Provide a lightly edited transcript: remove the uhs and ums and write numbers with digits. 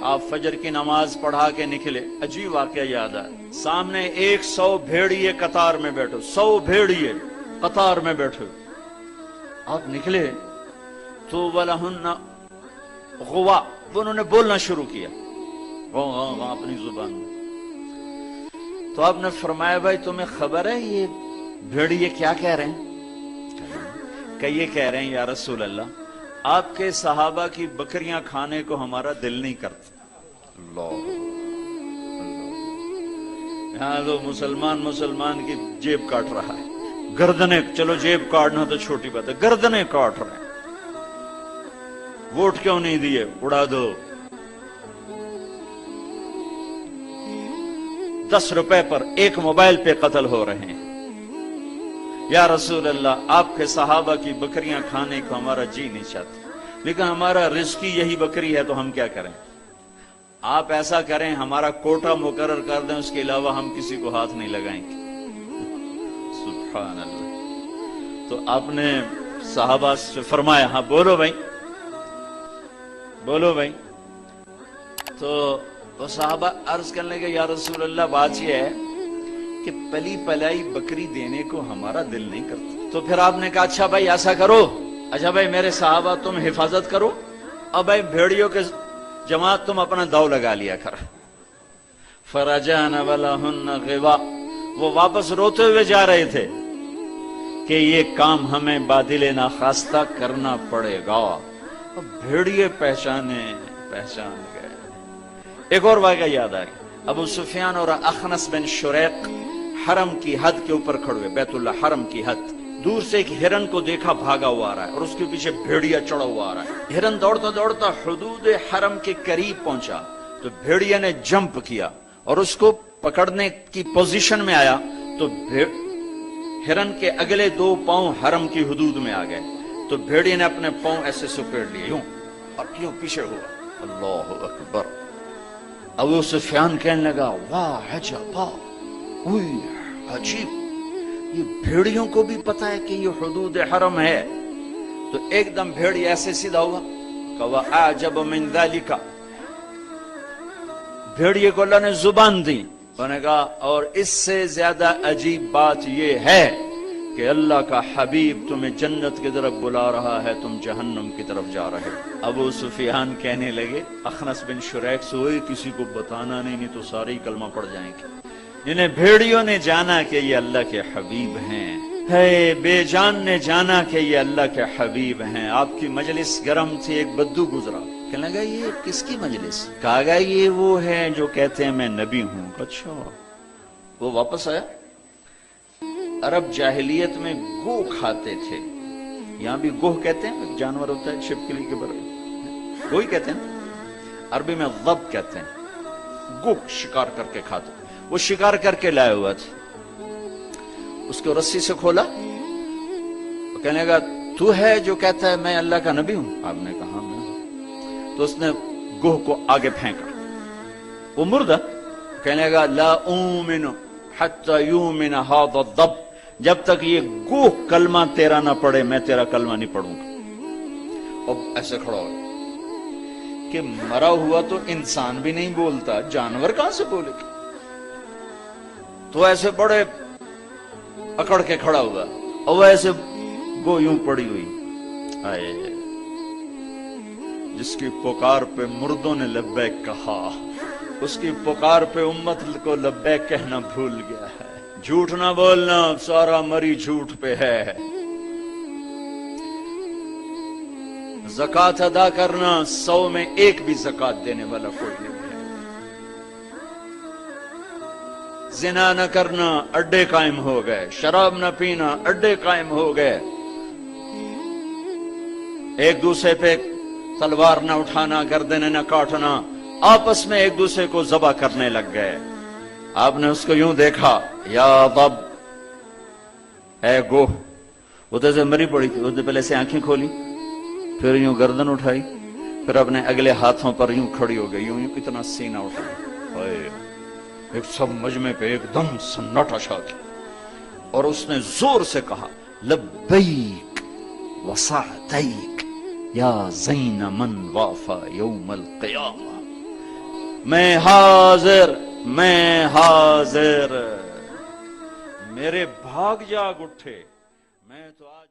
آپ فجر کی نماز پڑھا کے نکلے، عجیب واقعہ یاد آیا، سامنے 100 بھیڑیے قطار میں بیٹھو، 100 بھیڑیے قطار میں بیٹھو، آپ نکلے تو وَلَهُنَّ غوا، انہوں نے بولنا شروع کیا اپنی زبان میں، تو آپ نے فرمایا بھائی تمہیں خبر ہے یہ بھیڑیے کیا کہہ رہے ہیں؟ کہ یہ کہہ رہے ہیں یا رسول اللہ آپ کے صحابہ کی بکریاں کھانے کو ہمارا دل نہیں کرتا۔ اللہ یہاں تو مسلمان کی جیب کاٹ رہا ہے، گردنیں، چلو جیب کاٹنا تو چھوٹی بات ہے، گردنیں کاٹ رہے ہیں، ووٹ کیوں نہیں دیے، اڑا دو، 10 روپے پر ایک موبائل پہ قتل ہو رہے ہیں، یا رسول اللہ آپ کے صحابہ کی بکریاں کھانے کو ہمارا جی نہیں چاہتا، لیکن ہمارا رزق ہی یہی بکری ہے تو ہم کیا کریں؟ آپ ایسا کریں ہمارا کوٹا مقرر کر دیں، اس کے علاوہ ہم کسی کو ہاتھ نہیں لگائیں گے۔ سبحان اللہ۔ تو آپ نے صحابہ سے فرمایا ہاں بولو بھائی، بولو بھائی۔ تو وہ صحابہ عرض کرنے لگے یا رسول اللہ بات یہ ہے کہ پلی پلائی بکری دینے کو ہمارا دل نہیں کرتا۔ تو پھر آپ نے کہا اچھا بھائی ایسا کرو، اچھا بھائی میرے صحابہ تم حفاظت کرو، اب بھائی بھیڑیوں کے جماعت تم اپنا داؤ لگا لیا کر۔ فرجعن ولہن غوا، وہ واپس روتے ہوئے جا رہے تھے کہ یہ کام ہمیں بادل ناخواستہ کرنا پڑے گا۔ اب بھیڑیے پہچان گئے۔ ایک اور واقعہ یاد آ گیا، ابو سفیان اور اخنس بن شریق حرم کی حد کے اوپر کھڑے ہوئے، بیت اللہ حرم کی حد، دور سے ایک ہرن کو دیکھا بھاگا ہوا آ رہا ہے اور اس کے پیچھے بھیڑیا چڑھا ہوا آ رہا ہے۔ ہرن دوڑتا دوڑتا حدود حرم کے قریب پہنچا تو بھیڑیا نے جمپ کیا اور اس کو پکڑنے کی پوزیشن میں آیا تو ہرن کے اگلے 2 پاؤں حرم کی حدود میں آ گئے، تو بھیڑیا نے اپنے پاؤں ایسے سپیڑ لیے یوں اور یوں پیچھے ہوا۔ اللہ اکبر۔ ابو سفیان کہنے لگا واہ عجبا، عجیب، یہ بھیڑیوں کو بھی پتا ہے کہ یہ حدود حرم ہے۔ تو ایک دم بھیڑی ایسے سیدھا ہوا کہ وَأَعْجَبُ مِنْ ذَلِكَ، بھیڑیے کو اللہ نے زبان دی، انہوں نے کہا اور اس سے زیادہ عجیب بات یہ ہے کہ اللہ کا حبیب تمہیں جنت کی طرف بلا رہا ہے، تم جہنم کی طرف جا رہے ہو۔ ابو سفیان کہنے لگے اخنس بن شریق سوئے کسی کو بتانا نہیں تو سارے ہی کلمہ پڑ جائیں گے۔ انہیں بھیڑیوں نے جانا کہ یہ اللہ کے حبیب ہیں، ہے بے جان نے جانا کہ یہ اللہ کے حبیب ہیں۔ آپ کی مجلس گرم تھی، ایک بدو گزرا، کہنے لگا یہ کس کی مجلس؟ کہا گیا یہ وہ ہے جو کہتے ہیں میں نبی ہوں۔ اچھا، وہ واپس آیا۔ عرب جاہلیت میں گو کھاتے تھے، یہاں بھی گوہ کہتے ہیں، ایک جانور ہوتا ہے چھپکلی کے برابر، گوہی کہتے ہیں، عربی میں ضب کہتے ہیں، گو شکار کر کے کھاتے، وہ شکار کر کے لائے ہوا تھا، اس کو رسی سے کھولا، وہ کہنے لگا تو ہے جو کہتا ہے میں اللہ کا نبی ہوں؟ آپ نے کہا میں ہوں۔ تو اس نے گوہ کو آگے پھینکا، وہ مردہ، کہنے لگا لا اومن حتی یومن ھذا الضب، جب تک یہ گوہ کلمہ تیرا نہ پڑھے میں تیرا کلمہ نہیں پڑھوں گا۔ اب ایسے کھڑا ہو کہ مرا ہوا تو انسان بھی نہیں بولتا، جانور کہاں سے بولے گا؟ تو ایسے بڑے اکڑ کے کھڑا ہوا اور ایسے گو یوں پڑی ہوئی، آئے جس کی پکار پہ مردوں نے لبیک کہا، اس کی پکار پہ امت کو لبیک کہنا بھول گیا ہے۔ جھوٹ نہ بولنا، سارا مری جھوٹ پہ ہے۔ زکوٰۃ ادا کرنا، 100 میں 1 بھی زکوٰۃ دینے والا کوئی نہیں ہے۔ زنا نہ کرنا، اڈے قائم ہو گئے، شراب نہ پینا، اڈے قائم ہو گئے، ایک دوسرے پہ تلوار نہ اٹھانا، گردنیں نہ کاٹنا، آپس میں ایک دوسرے کو ذبح کرنے لگ گئے۔ آپ نے اس کو یوں دیکھا، یا ضب، اے گوہ، وہ تو ایسے مری پڑی تھی، اس نے پہلے سے آنکھیں کھولی، پھر یوں گردن اٹھائی، پھر اپنے اگلے ہاتھوں پر یوں کھڑی ہو گئی، یوں اتنا سینہ اٹھایا، ایک سب مجمع پہ ایک دم سناٹا چھا گیا، اور اس نے زور سے کہا لبیک وسعدیک یا زین من وافا یوم القیامہ، میں حاضر میں حاضر، میرے بھاگ جاگ اٹھے، میں تو آج